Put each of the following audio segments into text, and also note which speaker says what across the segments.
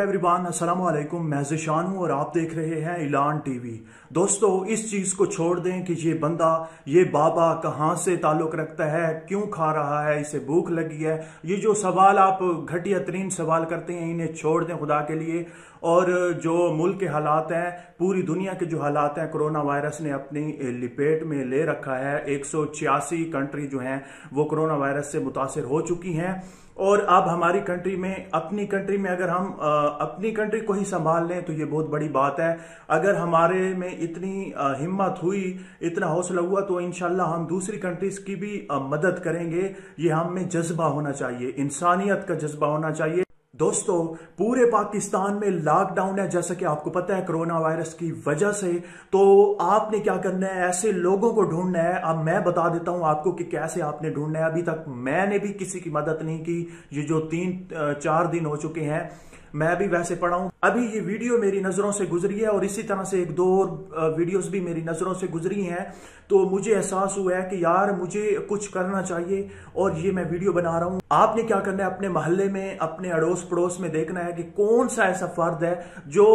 Speaker 1: Everyone, अस्सलाम वालेकुम। मैं ज़िशान हूँ और आप देख रहे हैं इलान टीवी। दोस्तों, इस चीज को छोड़ दें कि ये बंदा, ये बाबा कहाँ से ताल्लुक रखता है, क्यों खा रहा है, इसे भूख लगी है, ये जो सवाल आप घटिया तरीन सवाल करते हैं, इन्हें छोड़ दें खुदा के लिए। और जो मुल्क के हालात हैं, पूरी दुनिया के जो हालात हैं, कोरोना वायरस ने अपनी लिपेट में ले रखा है। 186 कंट्री जो हैं वो कोरोना वायरस से मुतासिर हो चुकी हैं। और अब हमारी कंट्री में, अपनी कंट्री में अगर हम अपनी कंट्री को ही संभाल लें तो ये बहुत बड़ी बात है। अगर हमारे में इतनी हिम्मत हुई, इतना हौसला हुआ, तो इंशाल्लाह हम दूसरी कंट्रीज की भी मदद करेंगे। ये हम में जज्बा होना चाहिए, इंसानियत का जज्बा होना चाहिए। दोस्तों, पूरे पाकिस्तान में लॉकडाउन है, जैसा कि आपको पता है, कोरोना वायरस की वजह से। तो आपने क्या करना है, ऐसे लोगों को ढूंढना है। अब मैं बता देता हूं आपको कि कैसे आपने ढूंढना है। अभी तक मैंने भी किसी की मदद नहीं की। ये जो 3-4 दिन हो चुके हैं, मैं भी वैसे पड़ा हूं। अभी ये वीडियो मेरी नजरों से गुजरी है और इसी तरह से 1-2 और वीडियोस भी मेरी नजरों से गुजरी हैं। तो मुझे एहसास हुआ है कि यार मुझे कुछ करना चाहिए और ये मैं वीडियो बना रहा हूं। आपने क्या करना है, अपने मोहल्ले में, अपने अड़ोस पड़ोस में देखना है कि कौन सा ऐसा फर्द है जो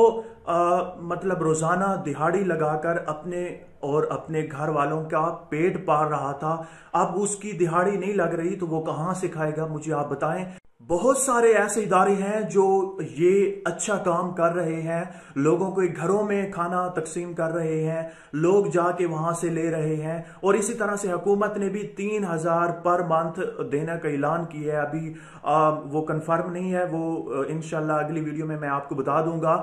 Speaker 1: मतलब रोजाना दिहाड़ी लगाकर अपने और अपने घर वालों का पेट पाल रहा था। अब उसकी दिहाड़ी नहीं लग रही तो वो कहां से खाएगा, मुझे आप बताएं। बहुत सारे ऐसे इदारे हैं जो ये अच्छा काम कर रहे हैं, लोगों को घरों में खाना तकसीम कर रहे हैं, लोग जाके वहां से ले रहे हैं। और इसी तरह से हुकूमत ने भी 3000 पर मंथ देने का ऐलान किया है। अभी वो कंफर्म नहीं है, वो इंशाल्लाह अगली वीडियो में मैं आपको बता दूंगा।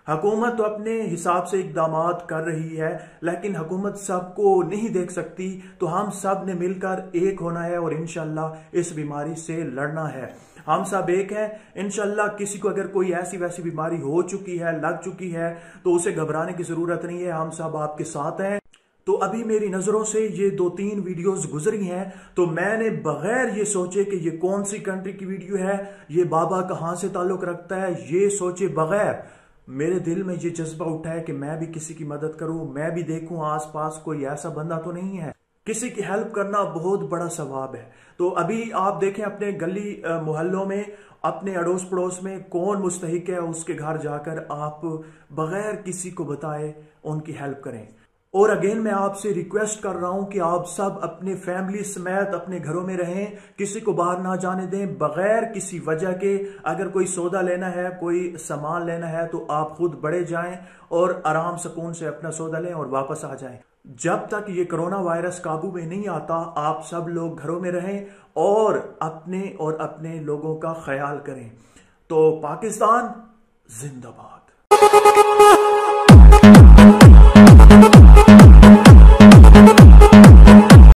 Speaker 1: हुकूमत तो अपने हिसाब से इकदामात कर रही है, लेकिन हुकूमत सबको नहीं देख सकती। तो हम सब ने मिलकर एक होना है और इंशाल्लाह इस बीमारी से लड़ना है। हम सब एक हैं इंशाल्लाह। किसी को अगर कोई ऐसी वैसी बीमारी हो चुकी है, लग चुकी है, तो उसे घबराने की जरूरत नहीं है। हम सब आपके साथ हैं। तो अभी मेरी नजरों से ये 2-3 वीडियोस गुजरी हैं, तो मैंने बगैर ये सोचे कि ये कौन सी कंट्री की वीडियो है, ये बाबा कहां से ताल्लुक रखता है, ये सोचे बगैर मेरे दिल में ये जज्बा उठा है कि मैं भी किसी की मदद करूं, मैं भी देखूं आसपास कोई ऐसा बंदा तो नहीं है। किसी की हेल्प करना बहुत बड़ा सवाब है। तो अभी आप देखें अपने गली मोहल्लों में, अपने अड़ोस पड़ोस में कौन मुस्तहिक है, उसके घर जाकर आप बगैर किसी को बताए उनकी हेल्प करें। और अगेन मैं आपसे रिक्वेस्ट कर रहा हूं कि आप सब अपने फैमिली समेत अपने घरों में रहें, किसी को बाहर ना जाने दें बगैर किसी वजह के। अगर कोई सौदा लेना है, कोई सामान लेना है, तो आप खुद बड़े जाएं और आराम सुकून से अपना सौदा लें और वापस आ जाएं। जब तक ये कोरोना वायरस काबू में नहीं आता, आप सब लोग घरों में रहें और अपने लोगों का ख्याल करें। तो पाकिस्तान जिंदाबाद।